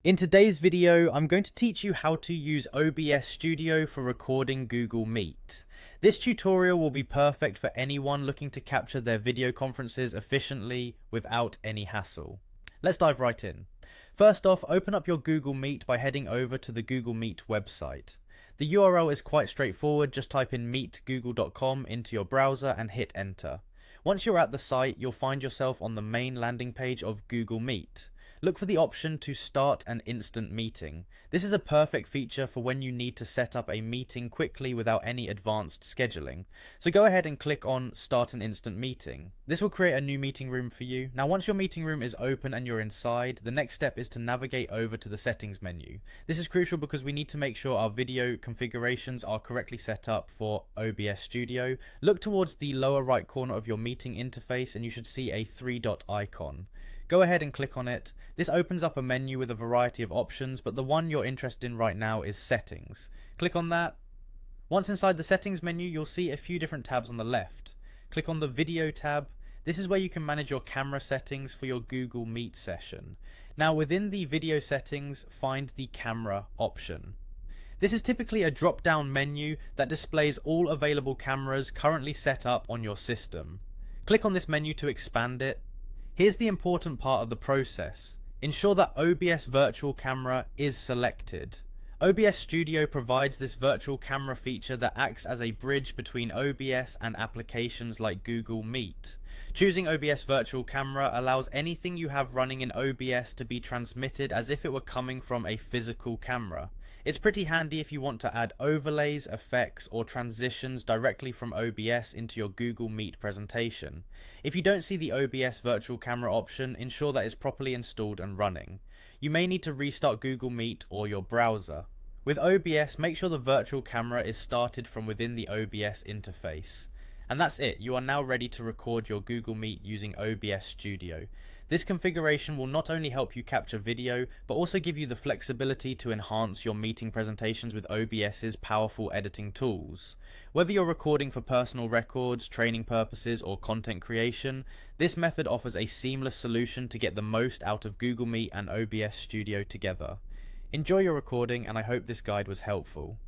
In today's video, I'm going to teach you how to use OBS Studio for recording Google Meet. This tutorial will be perfect for anyone looking to capture their video conferences efficiently without any hassle. Let's dive right in. First off, open up your Google Meet by heading over to the Google Meet website. The URL is quite straightforward, just type in meetgoogle.com into your browser and hit enter. Once you're at the site, you'll find yourself on the main landing page of Google Meet. Look for the option to start an instant meeting. This is a perfect feature for when you need to set up a meeting quickly without any advanced scheduling. So go ahead and click on start an instant meeting. This will create a new meeting room for you. Now once your meeting room is open and you're inside, the next step is to navigate over to the settings menu. This is crucial because we need to make sure our video configurations are correctly set up for OBS Studio. Look towards the lower right corner of your meeting interface and you should see a three-dot icon. Go ahead and click on it. This opens up a menu with a variety of options, but the one you're interested in right now is Settings. Click on that. Once inside the Settings menu, you'll see a few different tabs on the left. Click on the Video tab. This is where you can manage your camera settings for your Google Meet session. Now within the video settings, find the camera option. This is typically a drop-down menu that displays all available cameras currently set up on your system. Click on this menu to expand it. Here's the important part of the process. Ensure that OBS Virtual Camera is selected. OBS Studio provides this virtual camera feature that acts as a bridge between OBS and applications like Google Meet. Choosing OBS Virtual Camera allows anything you have running in OBS to be transmitted as if it were coming from a physical camera. It's pretty handy if you want to add overlays, effects, or transitions directly from OBS into your Google Meet presentation. If you don't see the OBS Virtual Camera option, ensure that it's properly installed and running. You may need to restart Google Meet or your browser. With OBS, make sure the virtual camera is started from within the OBS interface. And that's it, you are now ready to record your Google Meet using OBS Studio. This configuration will not only help you capture video, but also give you the flexibility to enhance your meeting presentations with OBS's powerful editing tools. Whether you're recording for personal records, training purposes, or content creation, this method offers a seamless solution to get the most out of Google Meet and OBS Studio together. Enjoy your recording, and I hope this guide was helpful.